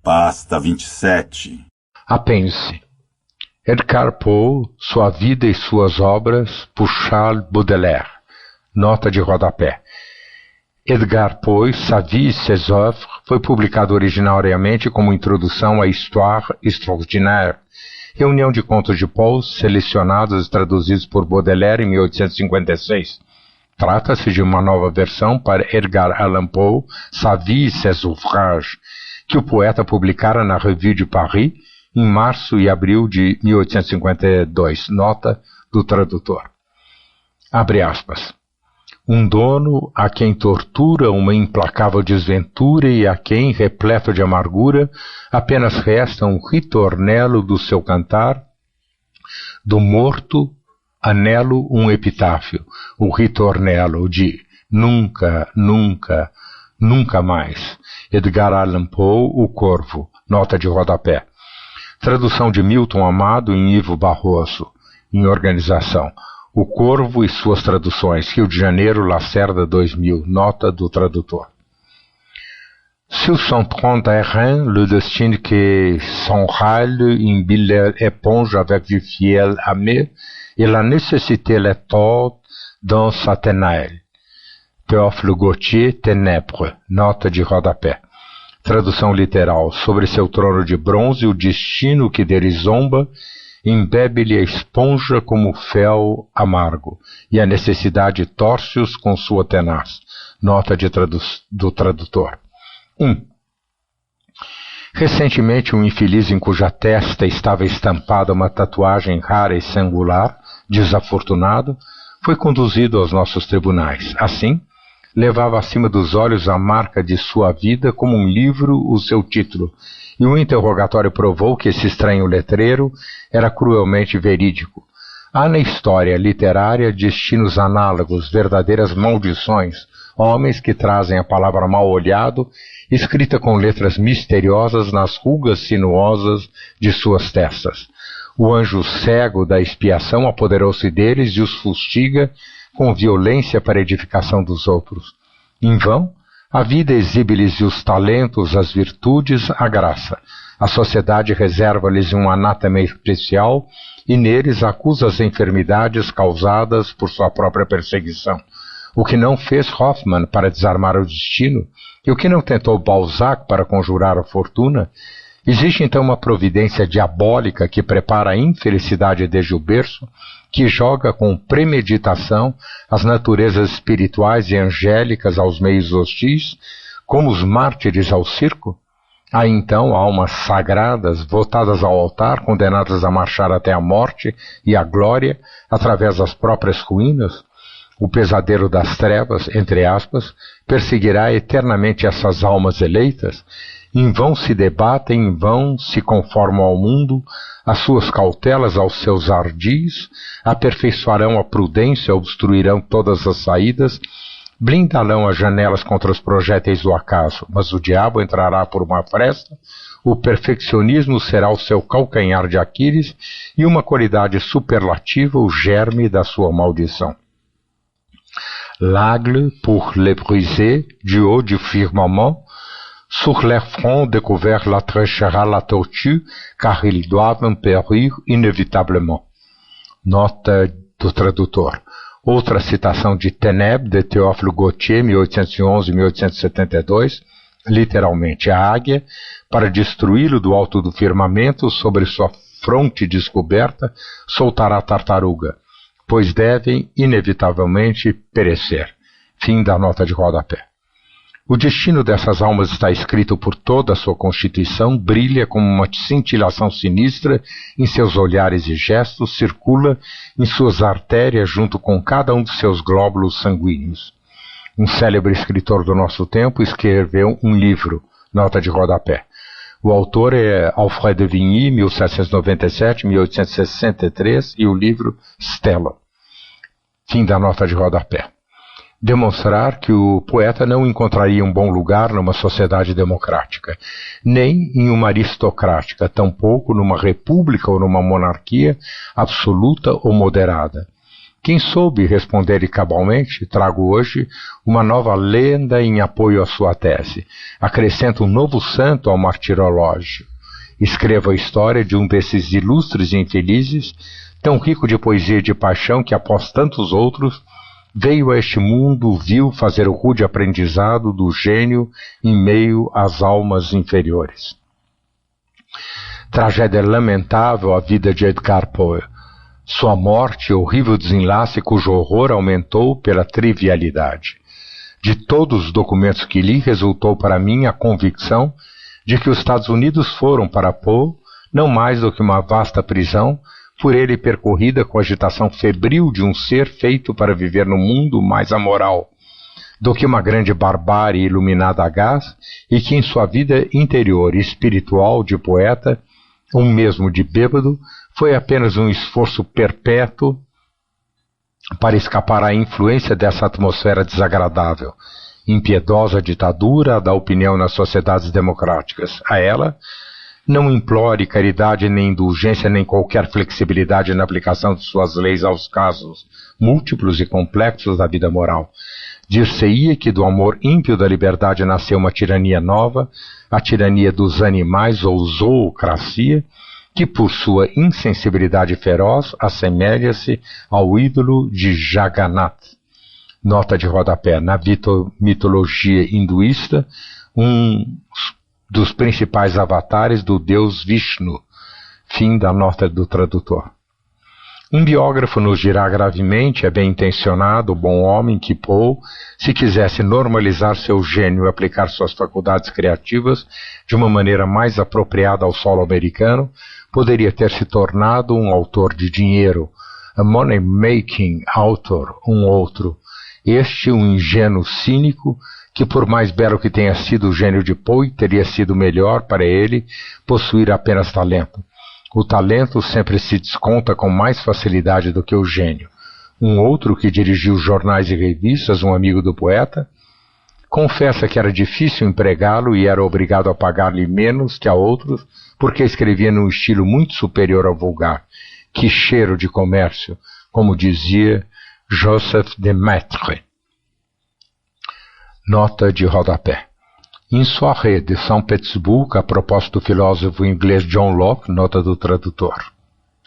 Pasta 27. Apêndice. Edgar Poe, Sua Vida e Suas Obras, por Charles Baudelaire. Nota de rodapé. Edgar Poe, Sa Vie et Ses Œuvres, foi publicado originariamente como introdução à Histoire Extraordinaire, reunião de contos de Poe selecionados e traduzidos por Baudelaire em 1856. Trata-se de uma nova versão para Edgar Allan Poe, Sa Vie et Ses Ouvrages, que o poeta publicara na Revue de Paris em março e abril de 1852. Nota do tradutor. Abre aspas. Um dono a quem tortura uma implacável desventura e a quem, repleto de amargura, apenas resta um ritornelo do seu cantar. Do morto, anelo um epitáfio, o ritornelo de nunca, nunca, nunca mais. Edgar Allan Poe, O Corvo, nota de rodapé. Tradução de Milton Amado em Ivo Barroso, em organização. O Corvo e suas traduções, Rio de Janeiro, Lacerda 2000, nota do tradutor. Sur son tronc d'airain, le destin qui s'enrâle une belle éponge avec du fiel amé, et la nécessité les tord dans sa tenaille. Théophile Gautier, Ténèbres, nota de rodapé. Tradução literal. Sobre seu trono de bronze, o destino que dele zomba, embebe-lhe a esponja como fel amargo, e a necessidade torce-os com sua tenaz. Nota do tradutor. 1. Recentemente, um infeliz em cuja testa estava estampada uma tatuagem rara e singular, desafortunado, foi conduzido aos nossos tribunais. Assim, levava acima dos olhos a marca de sua vida como um livro o seu título, e um interrogatório provou que esse estranho letreiro era cruelmente verídico. Há na história literária destinos análogos, verdadeiras maldições, homens que trazem a palavra mal-olhado, escrita com letras misteriosas nas rugas sinuosas de suas testas. O anjo cego da expiação apoderou-se deles e os fustiga com violência para a edificação dos outros. Em vão, a vida exibe-lhes os talentos, as virtudes, a graça. A sociedade reserva-lhes um anátema especial e neles acusa as enfermidades causadas por sua própria perseguição. O que não fez Hoffmann para desarmar o destino e o que não tentou Balzac para conjurar a fortuna, existe então uma providência diabólica que prepara a infelicidade desde o berço, que joga com premeditação as naturezas espirituais e angélicas aos meios hostis, como os mártires ao circo? Há então almas sagradas, votadas ao altar, condenadas a marchar até a morte e a glória, através das próprias ruínas? O pesadelo das trevas, entre aspas, perseguirá eternamente essas almas eleitas? Em vão se debatem, em vão se conformam ao mundo, as suas cautelas aos seus ardis, aperfeiçoarão a prudência, obstruirão todas as saídas, blindarão as janelas contra os projéteis do acaso, mas o diabo entrará por uma fresta, o perfeccionismo será o seu calcanhar de Aquiles e uma qualidade superlativa o germe da sua maldição. L'aigle pour les briser du haut du firmament, sur leur front découvert la tréchera la tortue, car ils doivent périr inévitablement. Nota do tradutor. Outra citação de Ténèbres, de Théophile Gautier, 1811-1872, literalmente, a águia, para destruí-lo do alto do firmamento, sobre sua fronte descoberta, soltará a tartaruga, pois devem, inevitavelmente, perecer. Fim da nota de rodapé. O destino dessas almas está escrito por toda a sua constituição, brilha como uma cintilação sinistra em seus olhares e gestos, circula em suas artérias junto com cada um de seus glóbulos sanguíneos. Um célebre escritor do nosso tempo escreveu um livro, nota de rodapé. O autor é Alfred de Vigny, 1797-1863, e o livro Stella. Fim da nota de rodapé. Demonstrar que o poeta não encontraria um bom lugar numa sociedade democrática, nem em uma aristocrática, tampouco numa república ou numa monarquia absoluta ou moderada. Quem soube responder-lhe cabalmente, trago hoje uma nova lenda em apoio à sua tese. Acrescento um novo santo ao martirológio. Escrevo a história de um desses ilustres infelizes, tão rico de poesia e de paixão que, após tantos outros, veio a este mundo vil fazer o rude aprendizado do gênio em meio às almas inferiores. Tragédia lamentável a vida de Edgar Poe. Sua morte, horrível desenlace cujo horror aumentou pela trivialidade. De todos os documentos que li, resultou para mim a convicção de que os Estados Unidos foram para Poe não mais do que uma vasta prisão, por ele percorrida com a agitação febril de um ser feito para viver no mundo mais amoral, do que uma grande barbárie iluminada a gás, e que em sua vida interior e espiritual de poeta, ou mesmo de bêbado, foi apenas um esforço perpétuo para escapar à influência dessa atmosfera desagradável, impiedosa ditadura da opinião nas sociedades democráticas. A ela, não implore caridade nem indulgência nem qualquer flexibilidade na aplicação de suas leis aos casos múltiplos e complexos da vida moral. Dir-se-ia que do amor ímpio da liberdade nasceu uma tirania nova, a tirania dos animais ou zoocracia, que por sua insensibilidade feroz assemelha-se ao ídolo de Jagannath. Nota de rodapé. Na mitologia hinduísta, um dos principais avatares do deus Vishnu. Fim da nota do tradutor. Um biógrafo nos dirá gravemente, é bem intencionado, bom homem, que Poe, se quisesse normalizar seu gênio e aplicar suas faculdades criativas de uma maneira mais apropriada ao solo americano, poderia ter se tornado um autor de dinheiro, a money-making author, um outro. Este, um ingênuo cínico, que por mais belo que tenha sido o gênio de Poe, teria sido melhor para ele possuir apenas talento. O talento sempre se desconta com mais facilidade do que o gênio. Um outro que dirigiu jornais e revistas, um amigo do poeta, confessa que era difícil empregá-lo e era obrigado a pagar-lhe menos que a outros, porque escrevia num estilo muito superior ao vulgar. Que cheiro de comércio, como dizia Joseph de Maistre. Nota de rodapé. Em Soirée de São Petersburgo, a propósito do filósofo inglês John Locke, nota do tradutor.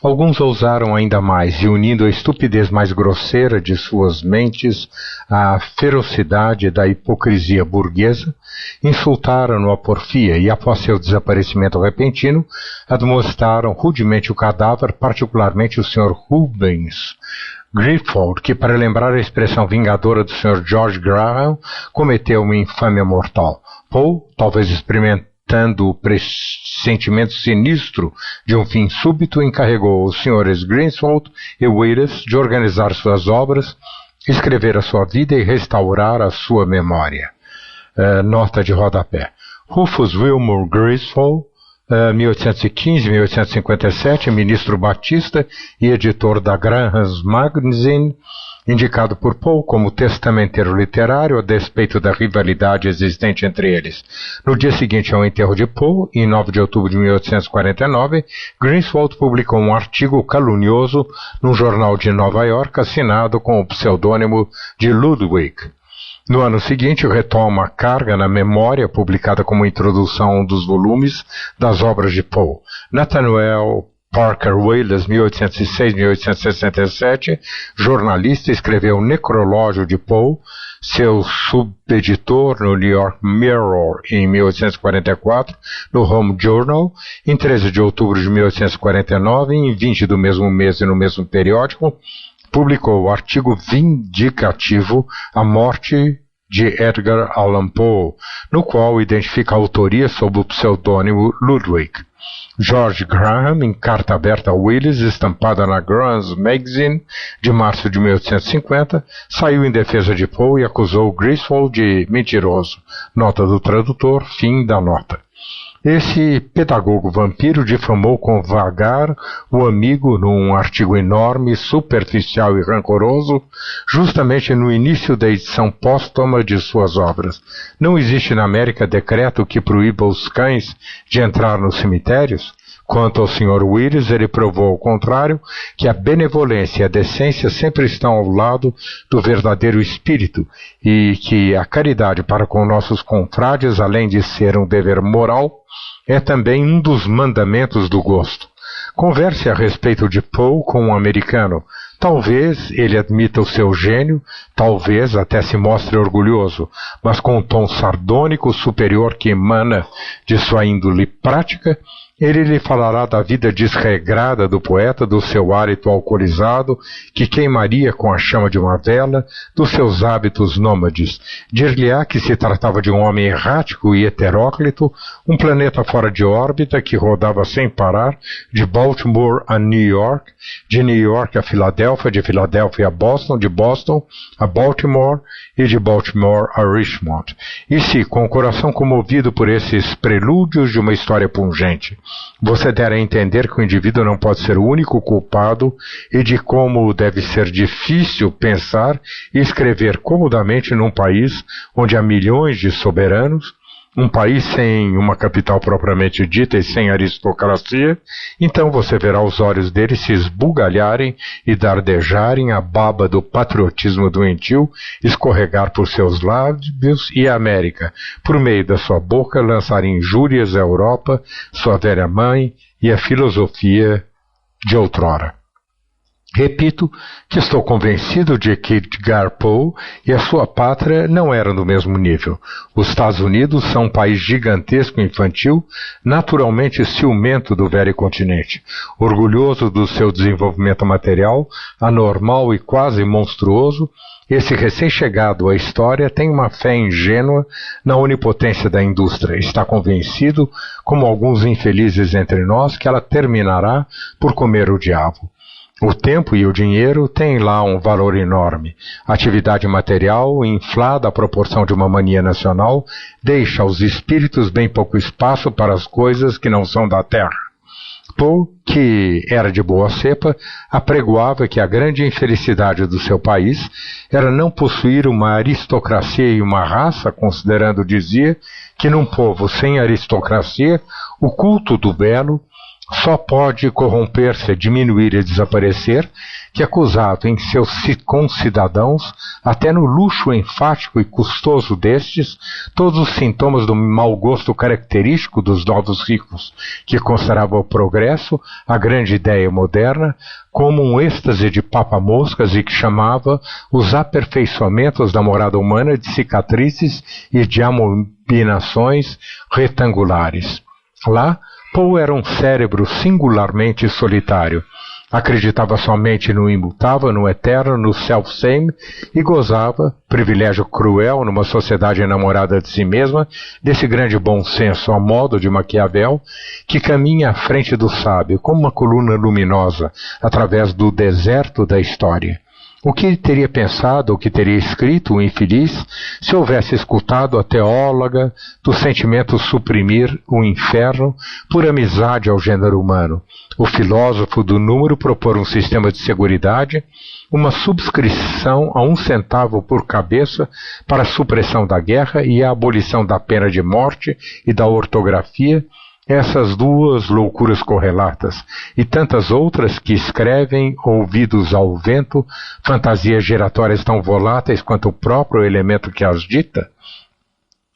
Alguns ousaram ainda mais, e unindo a estupidez mais grosseira de suas mentes à ferocidade da hipocrisia burguesa, insultaram-no a porfia e, após seu desaparecimento repentino, admoestaram rudemente o cadáver, particularmente o Sr. Rubens Griswold, que, para lembrar a expressão vingadora do Sr. George Graham, cometeu uma infâmia mortal. Poe, talvez experimentando o pressentimento sinistro de um fim súbito, encarregou os Srs. Griswold e Willis de organizar suas obras, escrever a sua vida e restaurar a sua memória. Nota de rodapé. Rufus Wilmore Griswold, 1815-1857, ministro batista e editor da Graham's Magazine, indicado por Poe como testamenteiro literário a despeito da rivalidade existente entre eles. No dia seguinte ao enterro de Poe, em 9 de outubro de 1849, Griswold publicou um artigo calunioso num jornal de Nova York assinado com o pseudônimo de Ludwig. No ano seguinte, retoma a carga na memória, publicada como introdução a um dos volumes das obras de Poe. Nathaniel Parker Willis, 1806-1867, jornalista, escreveu o Necrológio de Poe, seu subeditor no New York Mirror em 1844, no Home Journal, em 13 de outubro de 1849, e em 20 do mesmo mês e no mesmo periódico, publicou o artigo vindicativo A Morte de Edgar Allan Poe, no qual identifica a autoria sob o pseudônimo Ludwig. George Graham, em carta aberta a Willis, estampada na Graham's Magazine, de março de 1850, saiu em defesa de Poe e acusou Griswold de mentiroso. Nota do tradutor, fim da nota. Esse pedagogo vampiro difamou com vagar o amigo num artigo enorme, superficial e rancoroso, justamente no início da edição póstuma de suas obras. Não existe na América decreto que proíba os cães de entrar nos cemitérios? Quanto ao Sr. Willis, ele provou ao contrário que a benevolência e a decência sempre estão ao lado do verdadeiro espírito e que a caridade para com nossos confrades, além de ser um dever moral, é também um dos mandamentos do gosto. Converse a respeito de Poe com um americano. Talvez ele admita o seu gênio, talvez até se mostre orgulhoso, mas com um tom sardônico superior que emana de sua índole prática, ele lhe falará da vida desregrada do poeta, do seu hálito alcoolizado, que queimaria com a chama de uma vela, dos seus hábitos nômades. Dir-lhe-á que se tratava de um homem errático e heteróclito, um planeta fora de órbita que rodava sem parar, de Baltimore a New York, de New York a Filadélfia, de Filadélfia a Boston, de Boston a Baltimore e de Baltimore a Richmond. E se, com o coração comovido por esses prelúdios de uma história pungente, você der a entender que o indivíduo não pode ser o único culpado e de como deve ser difícil pensar e escrever comodamente num país onde há milhões de soberanos, um país sem uma capital propriamente dita e sem aristocracia, então você verá os olhos dele se esbugalharem e dardejarem a baba do patriotismo doentio escorregar por seus lábios e a América, por meio da sua boca, lançar injúrias à Europa, sua velha mãe e a filosofia de outrora. Repito que estou convencido de que Edgar Poe e a sua pátria não eram do mesmo nível. Os Estados Unidos são um país gigantesco e infantil, naturalmente ciumento do velho continente, orgulhoso do seu desenvolvimento material, anormal e quase monstruoso. Esse recém-chegado à história tem uma fé ingênua na onipotência da indústria. Está convencido, como alguns infelizes entre nós, que ela terminará por comer o diabo. O tempo e o dinheiro têm lá um valor enorme. A atividade material, inflada à proporção de uma mania nacional, deixa aos espíritos bem pouco espaço para as coisas que não são da terra. Poe, que era de boa cepa, apregoava que a grande infelicidade do seu país era não possuir uma aristocracia e uma raça, considerando, dizia, que num povo sem aristocracia, o culto do belo só pode corromper-se, diminuir e desaparecer, que acusava em seus concidadãos, até no luxo enfático e custoso destes, todos os sintomas do mau gosto característico dos novos ricos, que considerava o progresso, a grande ideia moderna, como um êxtase de papa-moscas e que chamava os aperfeiçoamentos da morada humana de cicatrizes e de amobinações retangulares. Lá, Poe era um cérebro singularmente solitário. Acreditava somente no imutável, no eterno, no self-same e gozava, privilégio cruel numa sociedade enamorada de si mesma, desse grande bom senso a modo de Maquiavel, que caminha à frente do sábio como uma coluna luminosa através do deserto da história. O que ele teria pensado, o que teria escrito o infeliz, se houvesse escutado a teóloga do sentimento suprimir o inferno por amizade ao gênero humano, o filósofo do número propor um sistema de seguridade, uma subscrição a 1 centavo por cabeça para a supressão da guerra e a abolição da pena de morte e da ortografia, essas duas loucuras correlatas, e tantas outras que escrevem, ouvidos ao vento, fantasias giratórias tão voláteis quanto o próprio elemento que as dita?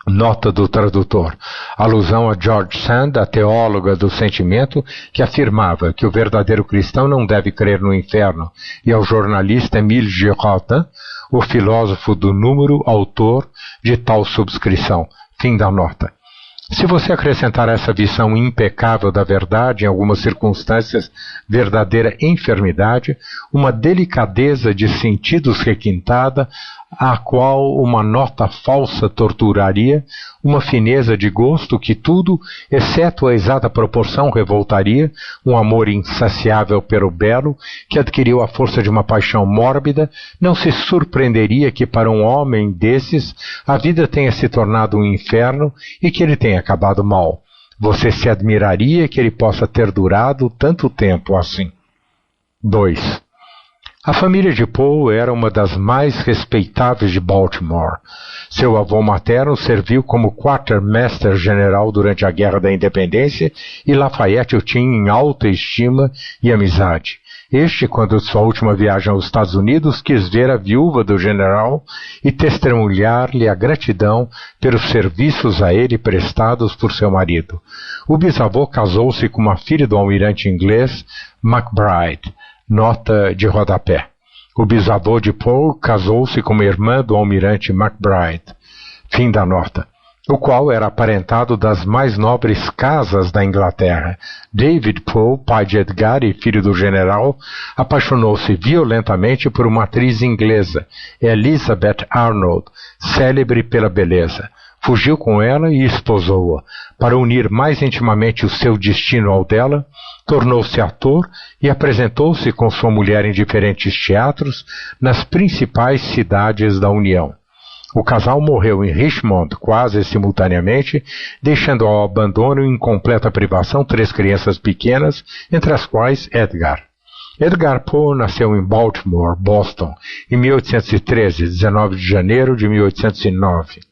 Nota do tradutor. Alusão a George Sand, a teóloga do sentimento, que afirmava que o verdadeiro cristão não deve crer no inferno, e ao jornalista Émile Girardin, o filósofo do número, autor de tal subscrição. Fim da nota. Se você acrescentar essa visão impecável da verdade, em algumas circunstâncias verdadeira enfermidade, uma delicadeza de sentidos requintada, a qual uma nota falsa torturaria, uma fineza de gosto que tudo, exceto a exata proporção, revoltaria, um amor insaciável pelo belo, que adquiriu a força de uma paixão mórbida, não se surpreenderia que para um homem desses a vida tenha se tornado um inferno e que ele tenha acabado mal. Você se admiraria que ele possa ter durado tanto tempo assim. 2. A família de Poe era uma das mais respeitáveis de Baltimore. Seu avô materno serviu como quartermaster-general durante a Guerra da Independência e Lafayette o tinha em alta estima e amizade. Este, quando de sua última viagem aos Estados Unidos, quis ver a viúva do general e testemunhar-lhe a gratidão pelos serviços a ele prestados por seu marido. O bisavô casou-se com uma filha do almirante inglês McBride, nota de rodapé. O bisavô de Poe casou-se com uma irmã do almirante McBride, fim da nota, o qual era aparentado das mais nobres casas da Inglaterra. David Poe, pai de Edgar e filho do general, apaixonou-se violentamente por uma atriz inglesa, Elizabeth Arnold, célebre pela beleza. Fugiu com ela e esposou-a. Para unir mais intimamente o seu destino ao dela, tornou-se ator e apresentou-se com sua mulher em diferentes teatros nas principais cidades da União. O casal morreu em Richmond quase simultaneamente, deixando ao abandono e em completa privação 3 crianças pequenas, entre as quais Edgar. Edgar Poe nasceu em Baltimore, Boston, em 1813, 19 de janeiro de 1809.